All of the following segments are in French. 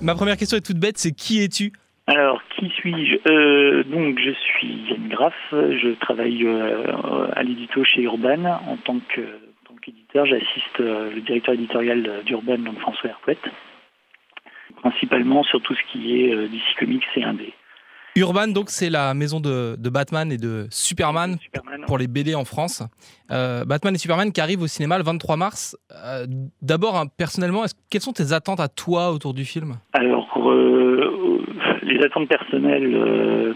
Ma première question est toute bête, c'est qui es-tu ? Alors, qui suis-je ? Donc, je suis Yann Graff, je travaille à l'édito chez Urban en tant qu'éditeur. J'assiste le directeur éditorial d'Urban, donc François Hercouet, principalement sur tout ce qui est DC Comics et indé. Urban, donc, c'est la maison de Batman et de Superman, pour les BD en France. Batman et Superman qui arrivent au cinéma le 23 mars. D'abord, personnellement, quelles sont tes attentes à toi autour du film ? Alors, les attentes personnelles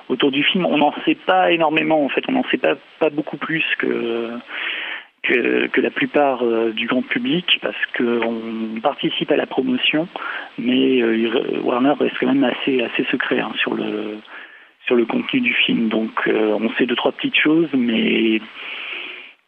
autour du film, on n'en sait pas énormément, en fait. On n'en sait pas beaucoup plus que la plupart du grand public, parce qu'on participe à la promotion, mais Warner reste quand même assez secret sur le contenu du film. Donc on sait 2-3 petites choses, mais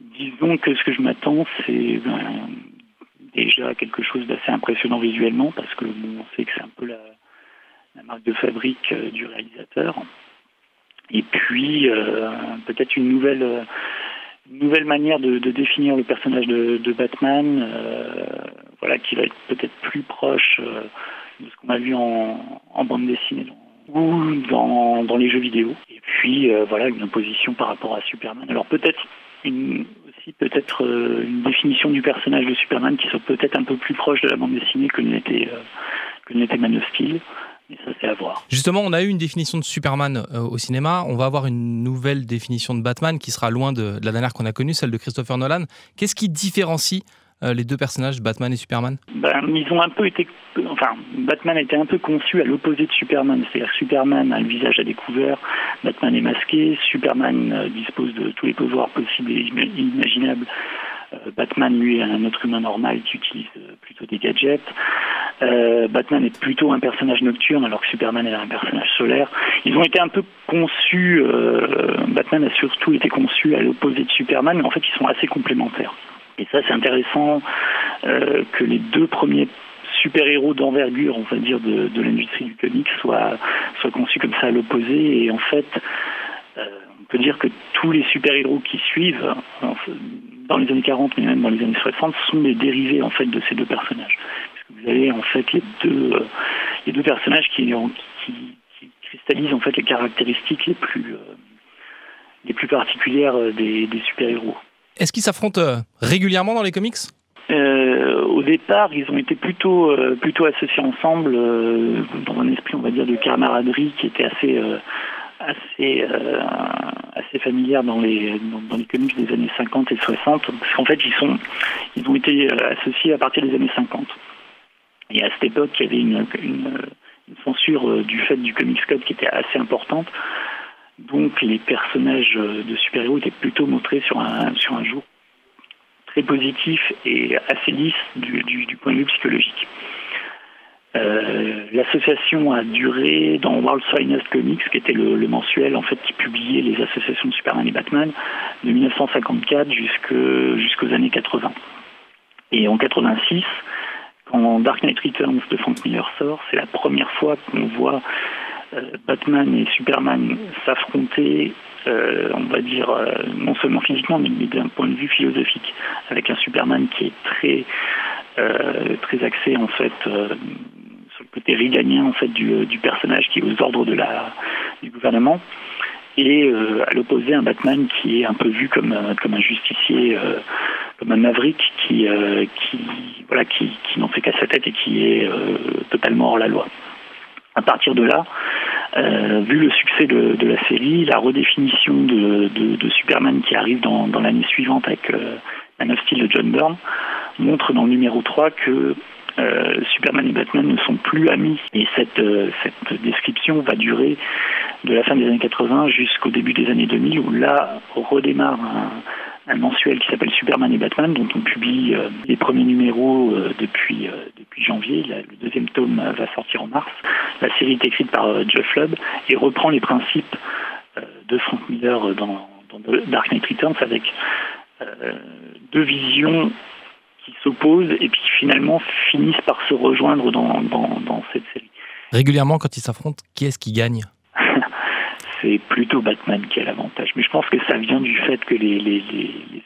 disons que ce que je m'attends, c'est déjà quelque chose d'assez impressionnant visuellement, parce que on sait que c'est un peu la marque de fabrique du réalisateur. Et puis peut-être une nouvelle manière de définir le personnage de Batman, qui va être peut-être plus proche de ce qu'on a vu en bande dessinée ou dans les jeux vidéo. Et puis une opposition par rapport à Superman. Alors peut-être une définition du personnage de Superman qui soit peut-être un peu plus proche de la bande dessinée que n'était Man of Steel. Mais ça, c'est à voir. Justement, on a eu une définition de Superman au cinéma. On va avoir une nouvelle définition de Batman qui sera loin de la dernière qu'on a connue, celle de Christopher Nolan. Qu'est-ce qui différencie les deux personnages, Batman et Superman ? Ils ont un peu été... Batman était un peu conçu à l'opposé de Superman. C'est-à-dire que Superman a le visage à découvert, Batman est masqué, Superman dispose de tous les pouvoirs possibles et imaginables. Batman, lui, est un être humain normal qui utilise plutôt des gadgets. Batman est plutôt un personnage nocturne, alors que Superman est un personnage solaire. Ils ont été un peu conçus, Batman a surtout été conçu à l'opposé de Superman, mais en fait, ils sont assez complémentaires. Et ça, c'est intéressant que les deux premiers super-héros d'envergure, on va dire, de l'industrie du comics soient conçus comme ça à l'opposé. Et en fait, on peut dire que tous les super-héros qui suivent, dans les années 40, mais même dans les années 60, sont les dérivés, en fait, de ces deux personnages. Vous avez en fait les deux personnages qui cristallisent en fait les caractéristiques les plus particulières des super-héros. Est-ce qu'ils s'affrontent régulièrement dans les comics ? Au départ, ils ont été plutôt associés ensemble dans un esprit, on va dire, de camaraderie qui était assez familière dans les comics des années 50 et 60, parce qu'en fait ils ont été associés à partir des années 50. Et à cette époque, il y avait une censure du fait du Comics Code qui était assez importante. Donc les personnages de super-héros étaient plutôt montrés sur un jour très positif et assez lisse du point de vue psychologique. L'association a duré dans World's Finest Comics, qui était le mensuel en fait qui publiait les associations de Superman et Batman, de 1954 jusqu'aux années 80. Et en 86, quand Dark Knight Returns de Frank Miller sort, c'est la première fois qu'on voit Batman et Superman s'affronter, on va dire, non seulement physiquement, mais d'un point de vue philosophique, avec un Superman qui est très axé en fait sur le côté réganien en fait du personnage qui est aux ordres du gouvernement, et à l'opposé un Batman qui est un peu vu comme un justicier, comme un maverick qui n'en fait qu'à sa tête et qui est totalement hors la loi. À partir de là, vu le succès de la série, la redéfinition de Superman qui arrive dans l'année suivante avec Man of Steel de John Byrne montre dans le numéro 3 que Superman et Batman ne sont plus amis. Et cette description va durer de la fin des années 80 jusqu'au début des années 2000, où là redémarre un mensuel qui s'appelle Superman et Batman, dont on publie les premiers numéros depuis janvier. Le deuxième tome va sortir en mars. La série est écrite par Jeff Lubb et reprend les principes de Frank Miller dans Dark Knight Returns, avec deux visions qui s'opposent et puis qui finalement finissent par se rejoindre dans cette série. Régulièrement, quand ils s'affrontent, qui est-ce qui gagne ? c'est plutôt Batman qui a l'avantage. Mais je pense que ça vient du fait que les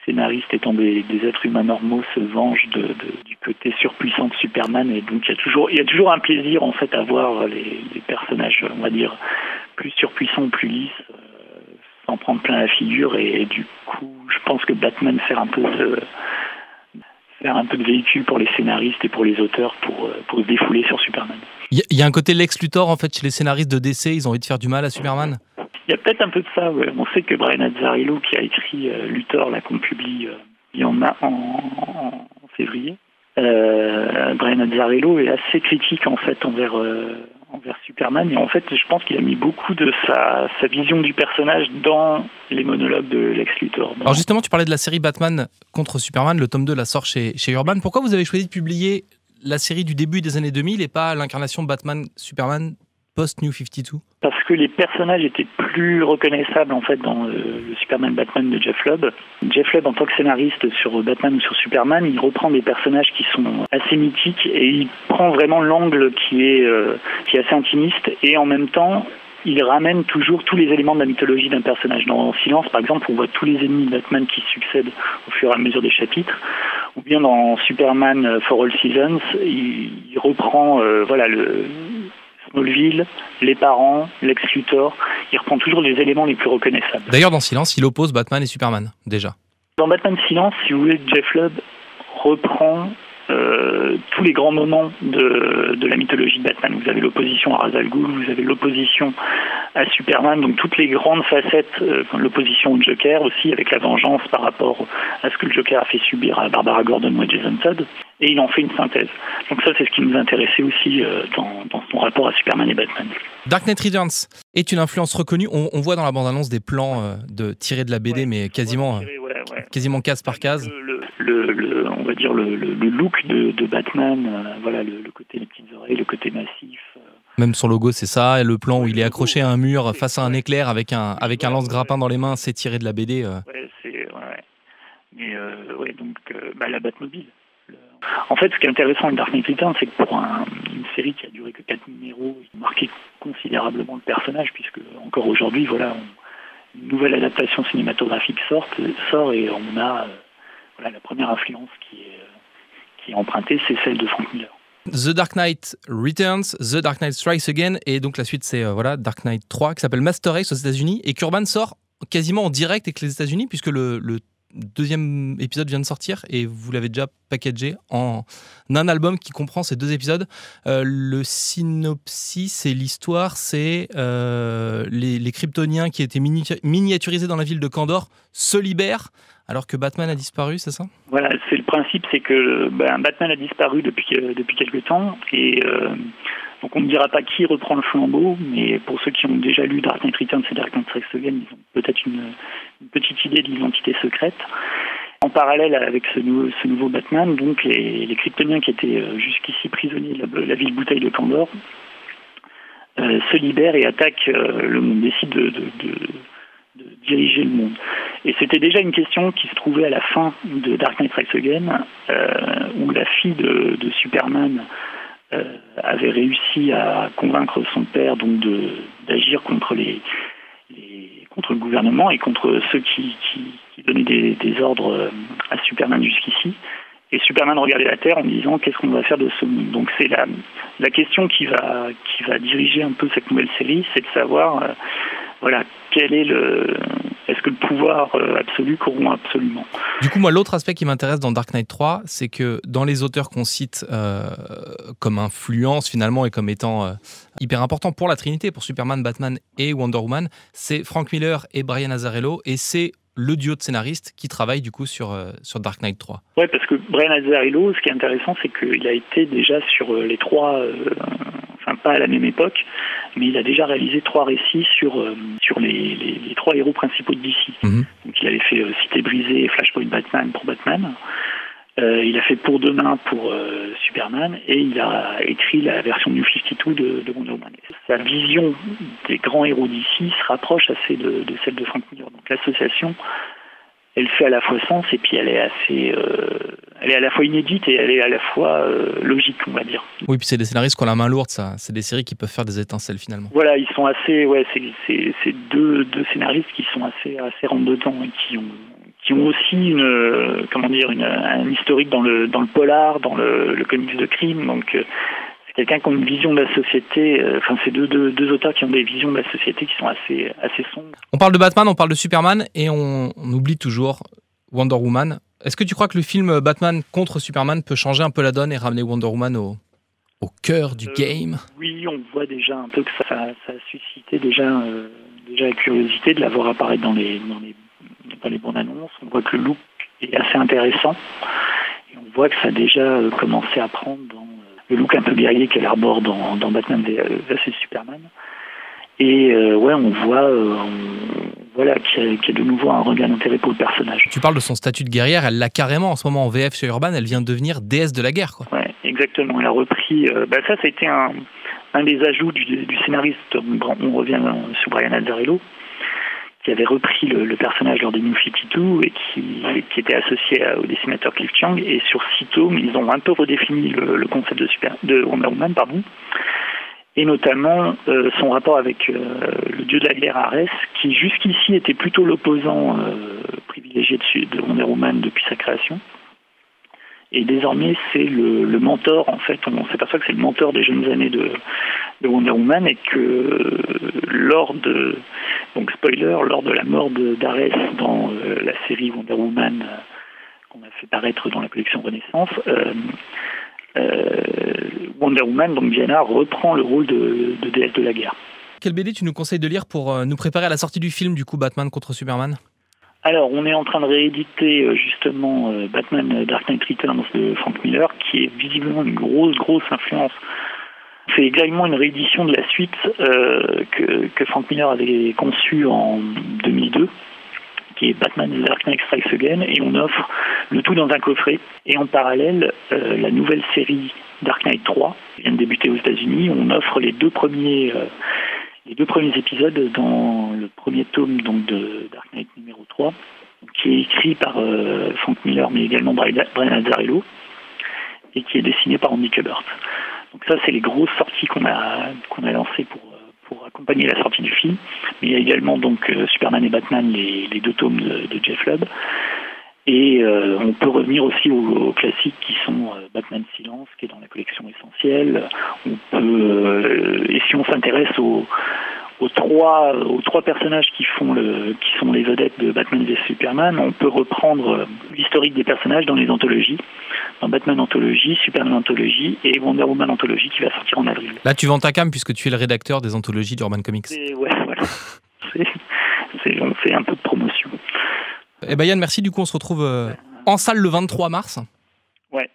scénaristes, étant des êtres humains normaux, se vengent du côté surpuissant de Superman. Et donc il y a toujours un plaisir en fait à voir les personnages, on va dire, plus surpuissants, plus lisses, sans prendre plein la figure. Et du coup, je pense que Batman sert un peu de véhicule pour les scénaristes et pour les auteurs pour se défouler sur Superman. Il y a un côté Lex Luthor en fait chez les scénaristes de DC, ils ont envie de faire du mal à Superman. Il y a peut-être un peu de ça, ouais. On sait que Brian Azzarello, qui a écrit Luthor, là qu'on publie en février, Brian Azzarello est assez critique en fait envers Superman, et en fait je pense qu'il a mis beaucoup de sa vision du personnage dans les monologues de Lex Luthor. Alors justement, tu parlais de la série Batman contre Superman, le tome 2 la sort chez Urban. Pourquoi vous avez choisi de publier la série du début des années 2000 et pas l'incarnation Batman-Superman post-New 52 ? Parce que les personnages étaient plus reconnaissables en fait dans le Superman Batman de Jeff Lubb. Jeff Lubb, en tant que scénariste sur Batman ou sur Superman, il reprend des personnages qui sont assez mythiques et il prend vraiment l'angle qui est assez intimiste, et en même temps il ramène toujours tous les éléments de la mythologie d'un personnage. Dans Silence, par exemple, on voit tous les ennemis de Batman qui succèdent au fur et à mesure des chapitres. Ou bien dans Superman for All Seasons, il reprend le Smallville, les parents, Lex Luthor. Il reprend toujours les éléments les plus reconnaissables. D'ailleurs, dans Silence, il oppose Batman et Superman, déjà. Dans Batman Silence, si vous voulez, Jeff Lubb reprend tous les grands moments de la mythologie de Batman. Vous avez l'opposition à Ra's al Ghul, vous avez l'opposition à Superman, donc toutes les grandes facettes, l'opposition au Joker aussi, avec la vengeance par rapport à ce que le Joker a fait subir à Barbara Gordon ou à Jason Todd, et il en fait une synthèse. Donc ça, c'est ce qui nous intéressait aussi dans son rapport à Superman et Batman. Dark Knight Returns est une influence reconnue. On voit dans la bande-annonce des plans tirés de la BD, mais quasiment case par case. On va dire le look de Batman, le côté des petites oreilles, le côté massif. Même son logo, c'est ça. Et le plan où il est accroché à un mur face à un éclair avec un lance-grappin dans les mains, c'est tiré de la BD. Mais donc la Batmobile. En fait, ce qui est intéressant avec Dark Knight Returns, c'est que pour une série qui a duré que 4 numéros, il a marqué considérablement le personnage, puisque encore aujourd'hui, une nouvelle adaptation cinématographique sort et on a la première influence qui est empruntée, c'est celle de Frank Miller. The Dark Knight Returns, The Dark Knight Strikes Again, et donc la suite c'est Dark Knight 3 qui s'appelle Master Race aux États-Unis, et qu'Urban sort quasiment en direct avec les États-Unis, puisque le deuxième épisode vient de sortir et vous l'avez déjà packagé en un album qui comprend ces 2 épisodes. Le synopsis et l'histoire, c'est les Kryptoniens qui étaient miniaturisés dans la ville de Kandor se libèrent alors que Batman a disparu, c'est ça ? Voilà, c'est le principe, c'est que Batman a disparu depuis quelques temps, et donc on ne dira pas qui reprend le flambeau, mais pour ceux qui ont déjà lu Dark Knight Returns et Dark Knight Strikes Again, ils ont peut-être une petite idée de l'identité secrète. En parallèle avec ce nouveau Batman, donc les Kryptoniens qui étaient jusqu'ici prisonniers de la ville bouteille de Kandor se libèrent et attaquent le monde, décident de diriger le monde. Et c'était déjà une question qui se trouvait à la fin de Dark Knight Strikes Again, où la fille de Superman avait réussi à convaincre son père donc d'agir contre contre le gouvernement et contre ceux qui donnaient des ordres à Superman jusqu'ici. Et Superman regardait la Terre en disant qu'est-ce qu'on va faire de ce monde. Donc c'est la question qui va diriger un peu cette nouvelle série, c'est de savoir quel est est-ce que le pouvoir absolu corrompt absolument. Du coup, moi, l'autre aspect qui m'intéresse dans Dark Knight 3, c'est que dans les auteurs qu'on cite comme influence finalement et comme étant hyper important pour la Trinité, pour Superman, Batman et Wonder Woman, c'est Frank Miller et Brian Azzarello, et c'est le duo de scénaristes qui travaille du coup sur Dark Knight 3. Ouais, parce que Brian Azzarello, ce qui est intéressant, c'est qu'il a été déjà sur les 3, pas à la même époque, mais il a déjà réalisé 3 récits sur les 3 héros principaux de DC. Mm-hmm. Donc il avait fait Cité brisée et Flashpoint Batman pour Batman. Il a fait Pour demain pour Superman, et il a écrit la version New 52 de Wonder Woman. Sa vision des grands héros d'ici se rapproche assez de celle de Frank Miller. Donc l'association, elle fait à la fois sens, et puis elle est elle est à la fois inédite et elle est à la fois logique, on va dire. Oui, puis c'est des scénaristes qui ont la main lourde, ça. C'est des séries qui peuvent faire des étincelles finalement. Voilà, ils sont assez, c'est deux scénaristes qui sont assez rentre dedans et qui ont aussi un historique dans le polar, dans le comics de crime. Donc c'est quelqu'un qui a une vision de la société. C'est deux auteurs qui ont des visions de la société qui sont assez sombres. On parle de Batman, on parle de Superman et on oublie toujours Wonder Woman. Est-ce que tu crois que le film Batman contre Superman peut changer un peu la donne et ramener Wonder Woman au cœur du game? Oui, on voit déjà un peu que ça a suscité déjà la curiosité de la voir apparaître dans les bandes annonces. On voit que le look est assez intéressant et on voit que ça a déjà commencé à prendre dans le look un peu guerrier qu'elle arbore dans Batman vs Superman. Et on voit qu'il y a de nouveau un regain d'intérêt pour le personnage. Tu parles de son statut de guerrière, elle l'a carrément en ce moment en VF chez Urban, elle vient de devenir déesse de la guerre, quoi. Ouais, exactement. Elle a repris. Ça a été un des ajouts du scénariste. On revient sur Brian Azzarello, qui avait repris le personnage lors des New 52 et qui était associé au dessinateur Cliff Chiang. Et sur 6 tomes, ils ont un peu redéfini le concept de Wonder Woman, et notamment son rapport avec le dieu de la guerre Arès, qui jusqu'ici était plutôt l'opposant privilégié de Wonder Woman depuis sa création. Et désormais, c'est le mentor, en fait, on s'aperçoit que c'est le mentor des jeunes années de Wonder Woman, et que lors de la mort d'Arès dans la série Wonder Woman qu'on a fait paraître dans la collection Renaissance, Wonder Woman, donc Diana, reprend le rôle de déesse de la guerre. Quelle BD tu nous conseilles de lire pour nous préparer à la sortie du film, du coup, Batman contre Superman? Alors, on est en train de rééditer justement Batman Dark Knight Returns de Frank Miller, qui est visiblement une grosse influence. C'est également une réédition de la suite que Frank Miller avait conçue en 2002, qui est Batman The Dark Knight Strikes Again, et on offre le tout dans un coffret. Et en parallèle, la nouvelle série Dark Knight 3, qui vient de débuter aux États-Unis, on offre les deux premiers épisodes dans le premier tome donc de Dark Knight numéro 3, qui est écrit par Frank Miller, mais également Brian Azzarello, et qui est dessiné par Andy Kubert. Donc ça, c'est les grosses sorties qu'on a lancées pour accompagner la sortie du film. Mais il y a également donc Superman et Batman, les deux tomes de Jeff Lubb. Et on peut revenir aussi aux classiques qui sont Batman Silence, qui est dans la collection essentielle. On peut, et si on s'intéresse aux trois personnages qui sont les vedettes de Batman vs Superman, on peut reprendre l'historique des personnages dans les anthologies, dans Batman Anthologie, Superman Anthologie et Wonder Woman Anthologie qui va sortir en avril. Là, tu vends ta cam puisque tu es le rédacteur des anthologies d'Urban Comics. Ouais, voilà. On fait un peu de promotion. Eh ben Yann, merci. Du coup, on se retrouve en salle le 23 mars. Ouais.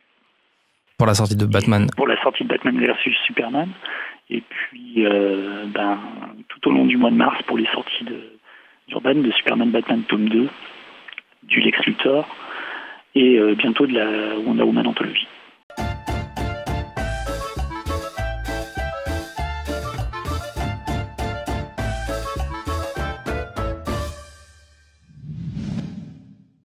Pour la sortie de Batman. Pour la sortie de Batman versus Superman. Et puis, tout au long du mois de mars, pour les sorties d'Urban, de Superman Batman tome 2, du Lex Luthor, et bientôt de la Wonder Woman Anthologie.